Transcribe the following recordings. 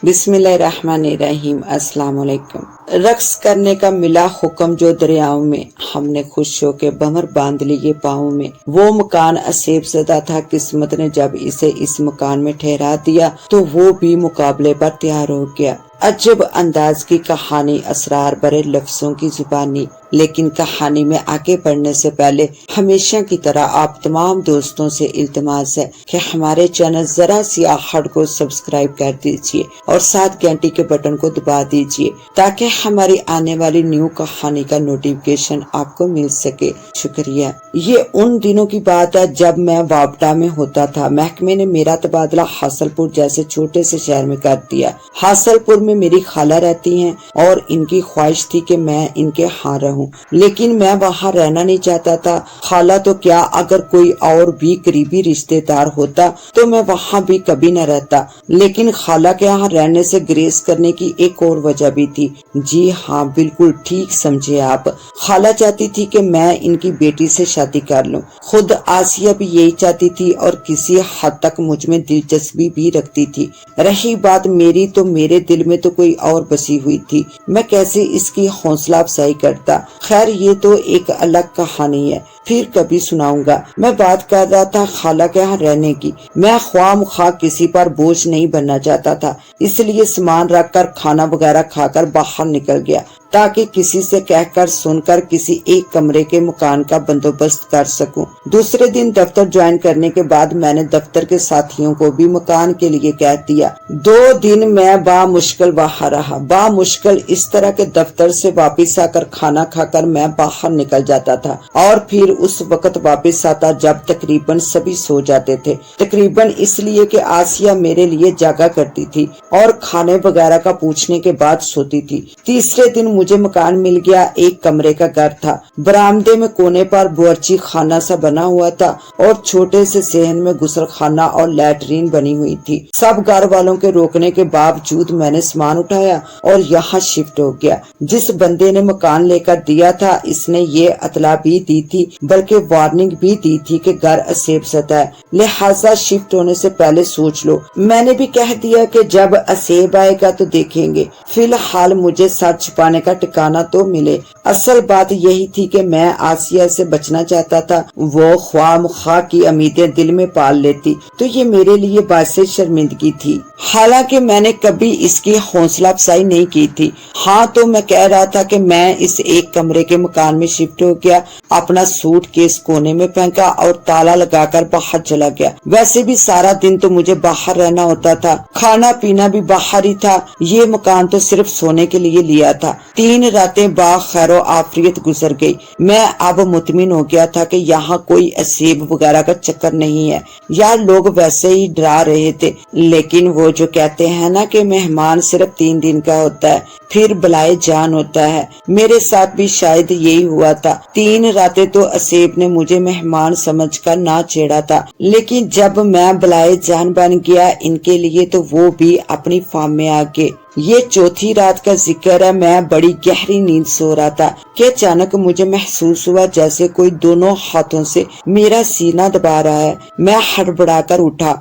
बिस्मिल्लाहिर्रहमानिर्रहीम। अस्सलाम वालेकुम। रक्स करने का मिला हुक्म जो दरियाओं में, हमने खुश होके भंवर बांध लिए पाँव में। वो मकान असेब ज़दा था, किस्मत ने जब इसे इस मकान में ठहरा दिया तो वो भी मुकाबले पर तैयार हो गया। अजब अंदाज की कहानी, असरार भरे लफ्जों की जुबानी। लेकिन कहानी में आगे बढ़ने से पहले हमेशा की तरह आप तमाम दोस्तों से इल्तिमास है कि हमारे चैनल जरा सी आहट को सब्सक्राइब कर दीजिए और साथ घंटी के बटन को दबा दीजिए ताकि हमारी आने वाली न्यू कहानी का नोटिफिकेशन आपको मिल सके। शुक्रिया। ये उन दिनों की बात है जब मैं वापडा में होता था। महकमे ने मेरा तबादला हासलपुर जैसे छोटे से शहर में कर दिया। हासलपुर में मेरी खाला रहती हैं और इनकी ख्वाहिश थी कि मैं इनके यहाँ रहूं, लेकिन मैं वहाँ रहना नहीं चाहता था। खाला तो क्या, अगर कोई और भी करीबी रिश्तेदार होता तो मैं वहाँ भी कभी न रहता, लेकिन खाला के यहाँ रहने से ग्रेस करने की एक और वजह भी थी। जी हाँ, बिल्कुल ठीक समझे आप। खाला चाहती थी कि मैं इनकी बेटी से शादी कर लूं। खुद आसिया भी यही चाहती थी और किसी हद तक मुझ में दिलचस्पी भी रखती थी। रही बात मेरी, तो मेरे दिल में तो कोई और बसी हुई थी। मैं कैसे इसकी हौसला अफजाई करता। खैर, ये तो एक अलग कहानी है, फिर कभी सुनाऊंगा। मैं बात कर रहा था खाला के यहाँ रहने की। मैं ख्वामख्वाह किसी पर बोझ नहीं बनना चाहता था, इसलिए सामान रखकर खाना वगैरह खाकर बाहर निकल गया ताकि किसी से कहकर सुनकर किसी एक कमरे के मकान का बंदोबस्त कर सकूं। दूसरे दिन दफ्तर ज्वाइन करने के बाद मैंने दफ्तर के साथियों को भी मकान के लिए कह दिया। 2 दिन मैं बामुश्किल बाहर रहा। बामुश्किल इस तरह के दफ्तर से वापस आकर खाना खाकर मैं बाहर निकल जाता था और फिर उस वक्त वापस आता जब तकरीबन सभी सो जाते थे। तकरीबन इसलिए कि आसिया मेरे लिए जागा करती थी और खाने वगैरह का पूछने के बाद सोती थी। तीसरे दिन मुझे मकान मिल गया। एक कमरे का घर था। बरामदे में कोने पर बावर्ची खाना सा बना हुआ था और छोटे से सहन में गुसल खाना और लैट्रीन बनी हुई थी। सब घर वालों के रोकने के बावजूद मैंने सामान उठाया और यहाँ शिफ्ट हो गया। जिस बंदे ने मकान लेकर दिया था, इसने ये अतला भी दी थी, बल्कि वार्निंग भी दी थी कि घर असेब ज़दा है, लिहाजा शिफ्ट होने से पहले सोच लो। मैंने भी कह दिया कि जब असेब आएगा तो देखेंगे। फिलहाल मुझे सर छुपाने का ठिकाना तो मिले। असल बात यही थी कि मैं आसिया से बचना चाहता था। वो ख्वामख्वाह की उम्मीदें दिल में पाल लेती तो ये मेरे लिए बाइसे शर्मिंदगी थी। हालांकि मैंने कभी इसकी हौसला अफजाई नहीं की थी। हाँ, तो मैं कह रहा था कि मैं इस एक कमरे के मकान में शिफ्ट हो गया, अपना सूट केस कोने में फेंका और ताला लगाकर बाहर चला गया। वैसे भी सारा दिन तो मुझे बाहर रहना होता था, खाना पीना भी बाहर ही था। ये मकान तो सिर्फ सोने के लिए लिया था। 3 रातें बाखैरो आफियत गुजर गई। मैं अब मुतमिन हो गया था कि यहाँ कोई असेब वगैरह का चक्कर नहीं है। यार, लोग वैसे ही डरा रहे थे, लेकिन वो जो कहते हैं ना कि मेहमान सिर्फ 3 दिन का होता है, फिर बलाए जान होता है। मेरे साथ भी शायद यही हुआ था। 3 रातें तो असेब ने मुझे मेहमान समझकर ना छेड़ा था, लेकिन जब मैं बलाए जान बन गया इनके लिए, तो वो भी अपनी फार्म में आ गए। ये 4थी रात का जिक्र है। मैं बड़ी गहरी नींद सो रहा था कि अचानक मुझे महसूस हुआ जैसे कोई दोनों हाथों से मेरा सीना दबा रहा है। मैं हड़बड़ाकर उठा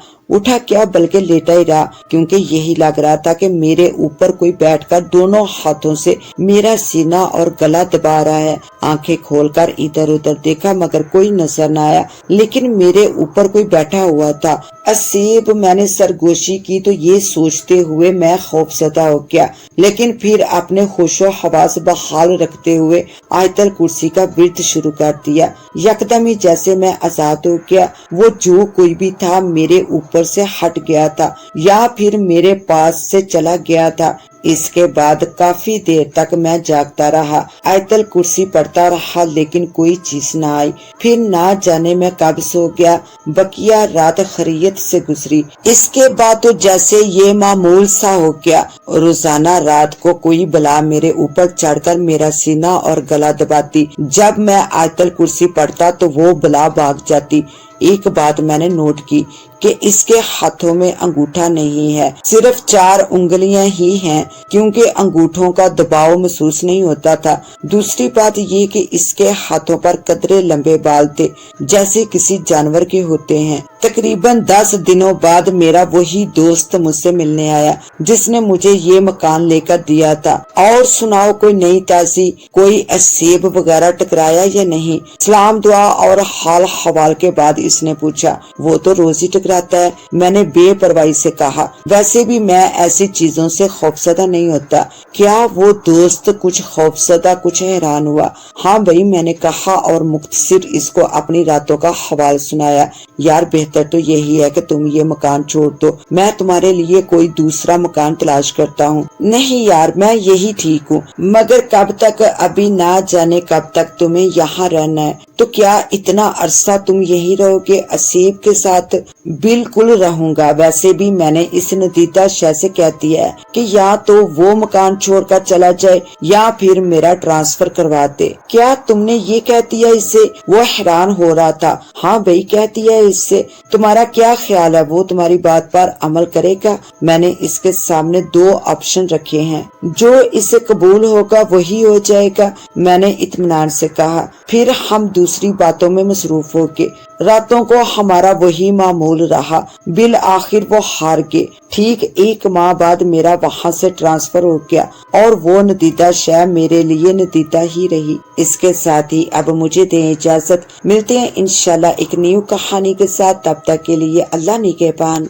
क्या, बल्कि लेटा ही रहा, क्योंकि यही लग रहा था कि मेरे ऊपर कोई बैठकर दोनों हाथों से मेरा सीना और गला दबा रहा है। आंखें खोलकर इधर उधर देखा मगर कोई नजर न आया, लेकिन मेरे ऊपर कोई बैठा हुआ था। असेब। मैंने सरगोशी की तो ये सोचते हुए मैं खौफजदा हो गया, लेकिन फिर अपने होशो हवास बहाल रखते हुए आयतल कुर्सी का विर्द शुरू कर दिया। यकदम ही जैसे मैं आजाद हो गया, वो जो कोई भी था मेरे ऊपर से हट गया था या फिर मेरे पास से चला गया था। इसके बाद काफी देर तक मैं जागता रहा, आयतल कुर्सी पढ़ता रहा, लेकिन कोई चीज न आई। फिर ना जाने मैं कब सो गया। बकिया रात खैरियत से गुजरी। इसके बाद तो जैसे ये मामूल सा हो गया। रोजाना रात को कोई बला मेरे ऊपर चढ़कर मेरा सीना और गला दबाती। जब मैं आयतल कुर्सी पढ़ता तो वो बला भाग जाती। एक बात मैंने नोट की کہ اس کے ہاتھوں میں انگوٹھا نہیں ہے، صرف 4 انگلیاں ہی ہیں کیونکہ انگوٹھوں کا دباؤ محسوس نہیں ہوتا تھا۔ دوسری بات یہ کہ اس کے ہاتھوں پر قدرے لمبے بال تھے جیسے کسی جانور کے ہوتے ہیں۔ تقریباً 10 دنوں بعد میرا وہی دوست مجھ سے ملنے آیا جس نے مجھے یہ مکان لے کر دیا تھا۔ اور سناؤ، کوئی نئی تازی، کوئی اسیب وغیرہ ٹکرایا یا نہیں؟ سلام دعا اور حال حوال کے بعد اس نے پوچھا۔ وہ تو روز ہی ٹکراتا ہے، میں نے بے پرواہی سے کہا۔ ویسے بھی میں ایسی چیزوں سے خوفزدہ نہیں ہوتا۔ کیا وہ دوست کچھ خوفزدہ، کچھ حیران ہوا۔ ہاں بھائی، میں نے کہا اور مختصر اس کو اپنی راتوں کا حوال سنایا۔ یار بہتر تو یہی ہے کہ تم یہ مکان چھوڑ دو، میں تمہارے لیے کوئی دوسرا مکان تلاش کرتا ہوں۔ نہیں یار، میں یہی ٹھیک ہوں، مگر کب تک؟ ابھی نہ جانے کب تک تمہیں یہاں رہنا ہے۔ تو کیا اتنا عرصہ تم یہی رہو گے اسیب کے ساتھ؟ بالکل رہوں گا۔ ویسے بھی میں نے اس ندیدہ شے سے کہہ دیا ہے کہ یا تو وہ مکان چھوڑ کر چلا جائے یا پھر میرا ٹرانسفر کروا دے۔ کیا تم نے یہ کہہ دیا اس سے؟ وہ حیران ہو رہا تھا۔ ہاں بھائی، کہہ دیا اس سے۔ تمہارا کیا خیال ہے، وہ تمہاری بات پر عمل کرے گا؟ میں نے اس کے سامنے 2 آپشن رکھے ہیں، جو اسے قبول ہوگا وہی ہو جائے گا، میں نے اطمینان سے کہا۔ پھر ہم دوسری باتوں میں مصروف ہو گئے۔ راتوں کو ہمارا وہی معمول رہا۔ بالآخر وہ ہار گئے۔ ٹھیک 1 ماہ بعد میرا وہاں سے ٹرانسفر ہو گیا اور وہ ندیدہ شے میرے لیے ندیدہ ہی رہی۔ اس کے ساتھ ہی اب مجھے دیں اجازت، ملتے ہیں انشاءاللہ ایک نیو کہانی کے ساتھ، تب تک کے لیے اللہ نگہبان۔